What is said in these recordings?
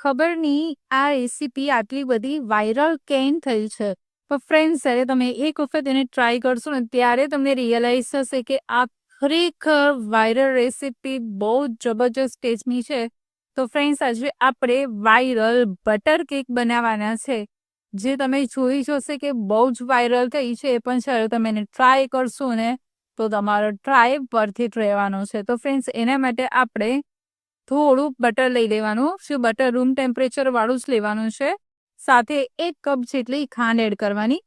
ખબર નહીં આ રેસીપી આટલી બધી વાયરલ કેમ થઈ છે. પણ ફ્રેન્ડ્સ, જ્યારે તમે એક વખત એને ટ્રાય કરશો ને ત્યારે તમને રિયલાઇઝ થશે કે આ ખરેખર વાયરલ રેસીપી બહુ જ જબરજસ્ત ટેસ્ટની છે. તો ફ્રેન્ડ્સ, આજે આપણે વાયરલ બટર કેક બનાવવાના છે, જે તમે જોઈ જશે કે બહુ જ વાયરલ થઈ છે. પણ જ્યારે તમે એને ટ્રાય કરશો ને તો તમારો ટ્રાય વર્થ ઇટ રહેવાનો છે. તો ફ્રેન્ડ્સ, એના માટે આપણે થોડું બટર લઈ લેવાનું છે. બટર રૂમ ટેમ્પરેચર વાળું જ લેવાનું છે. સાથે 1 કપ જેટલી ખાંડ એડ કરવાની,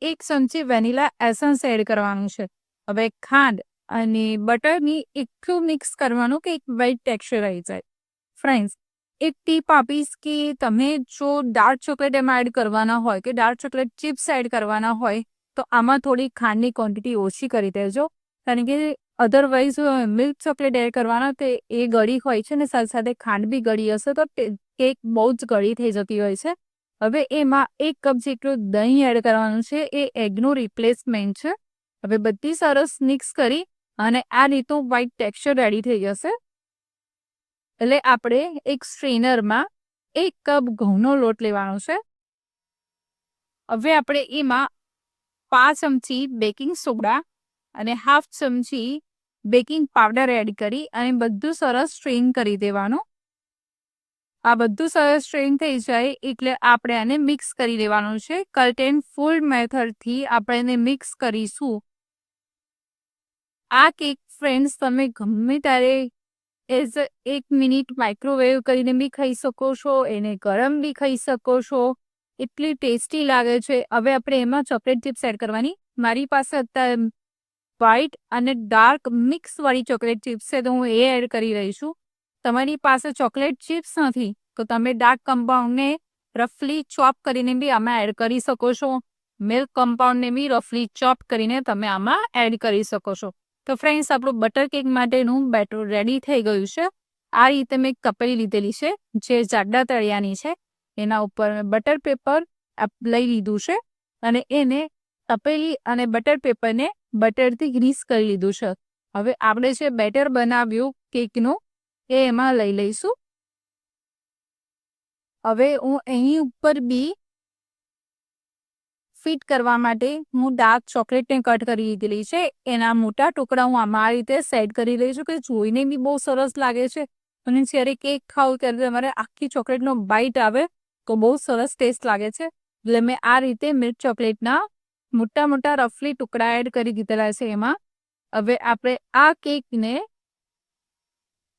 1 ચમચી વેનીલા એસન્સ એડ કરવાનું છે. હવે ખાંડ અને બટરની એટલું મિક્સ કરવાનું કે એક વ્હાઈટ ટેક્સચર આવી જાય. ફ્રેન્ડ્સ, એક ટીપ આપીશ કે તમે જો ડાર્ક ચોકલેટ એમાં એડ કરવાના હોય કે ડાર્ક ચોકલેટ ચિપ્સ એડ કરવાના હોય તો આમાં થોડી ખાંડની ક્વોન્ટિટી ઓછી કરી દેજો. કારણ કે અધરવાઇઝ મિલ્ક ચોકલેટ એડ કરવાના તો એ ગળી હોય છે ને સાથે સાથે ખાંડ બી ગળી હશે તો કેક બહુ જ ગળી થઈ જતી હોય છે. હવે એમાં 1 કપ જેટલું દહીં એડ કરવાનું છે. એ એગનું રિપ્લેસમેન્ટ છે. હવે બધી સરસ મિક્સ કરી અને આ રીતનું વ્હાઈટ ટેક્સચર રેડી થઈ જશે. એટલે આપણે એક સ્ટ્રેનરમાં 1 કપ ઘઉંનો લોટ લેવાનો છે. હવે આપણે એમાં 5 ચમચી બેકિંગ સોડા અને 1/2 ચમચી બેકિંગ પાવડર એડ કરી અને બધું સરસ સ્ટ્રેન કરી દેવાનું. આ બધું સરસ સ્ટ્રેન થઈ જાય એટલે આપણે આને મિક્સ કરી લેવાનું છે. કટ એન્ડ ફોલ્ડ મેથડથી આપણે એને મિક્સ કરીશું. આ કેક ફ્રેન્ડ્સ તમે ગમે ત્યારે એઝ 1 મિનિટ માઇક્રોવેવ કરીને બી ખાઈ શકો છો, એને ગરમ બી ખાઈ શકો છો. એટલી ટેસ્ટી લાગે છે. હવે આપણે એમાં ચોકલેટ ચિપ્સ એડ કરવાની. મારી પાસે અત્યારે વ્હાઈટ અને ડાર્ક મિક્સ વાળી ચોકલેટ ચિપ્સ છે તો હું એ એડ કરી રહી છું. તમારી પાસે ચોકલેટ ચિપ્સ નથી તો તમે ડાર્ક કમ્પાઉન્ડને રફલી ચોપ કરીને બી આમાં એડ કરી શકો છો. મિલ્ક કમ્પાઉન્ડને બી રફલી ચોપ કરીને તમે આમાં એડ કરી શકો છો. તો ફ્રેન્ડ્સ, આપણું બટર કેક માટેનું બેટર રેડી થઈ ગયું છે. આ રીતે મેં કપડી લીધેલી છે જે જાડા તળિયાની છે. એના ઉપર મેં બટર પેપર લઈ લીધું છે અને એને તપેલી અને બટર પેપરને બટરથી ગ્રીસ કરી લીધું છે. હવે આપણે જે બેટર બનાવ્યું કેકનું એ એમાં લઈ લઈશું. હવે હું એની ઉપર બી ફિટ કરવા માટે હું ડાર્ક ચોકલેટને કટ કરી લીધેલી છે. એના મોટા ટુકડા હું આમાં આ રીતે સેટ કરી રહી છું કે જોઈને બી બહુ સરસ લાગે છે. અને જ્યારે કેક ખાવ ત્યારે તમારે આખી ચોકલેટનો બાઈટ આવે તો બહુ સરસ ટેસ્ટ લાગે છે. એટલે મેં આ રીતે મિલ્ક ચોકલેટના મોટા મોટા રફલી ટુકડા એડ કરી દીધેલા છે એમાં. હવે આપણે આ કેકને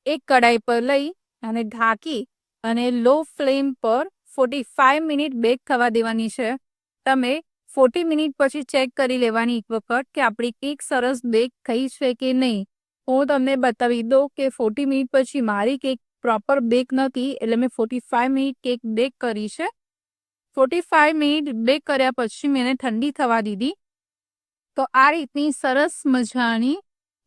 એક કડાઈ પર લઈ અને ઢાંકી અને લો ફ્લેમ પર 45 મિનિટ બેક થવા દેવાની છે. તમે 40 મિનિટ પછી ચેક કરી લેવાની એક વખત કે આપણી કેક સરસ બેક થઈ છે કે નહીં. હું તમને બતાવી દઉં કે 40 મિનિટ પછી મારી કેક પ્રોપર બેક નથી એટલે મેં 45 મિનિટ કેક બેક કરી છે. 45 મિનિટ બેક કર્યા પછી મેં એને ઠંડી થવા દીધી. તો આ રીતની સરસ મજાની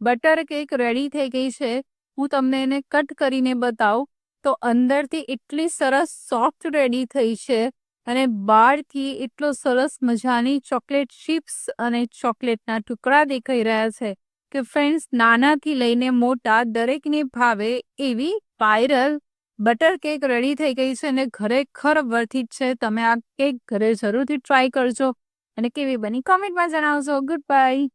બટર કેક રેડી થઈ ગઈ છે. હું તમને એને કટ કરીને બતાવું તો અંદરથી એટલી સરસ સોફ્ટ રેડી થઈ છે અને બહારથી એટલો સરસ મજાની ચોકલેટ ચિપ્સ અને ચોકલેટના ટુકડા દેખાઈ રહ્યા છે કે ફ્રેન્ડ્સ, નાનાથી લઈને મોટા દરેકને ભાવે એવી વાયરલ બટર કેક રેડી થઈ ગઈ છે અને ખરેખર વર્થ ઇટ છે. તમે આ કેક ઘરે જરૂરથી ટ્રાય કરજો અને કેવી બની કોમેન્ટમાં જણાવજો. Good bye.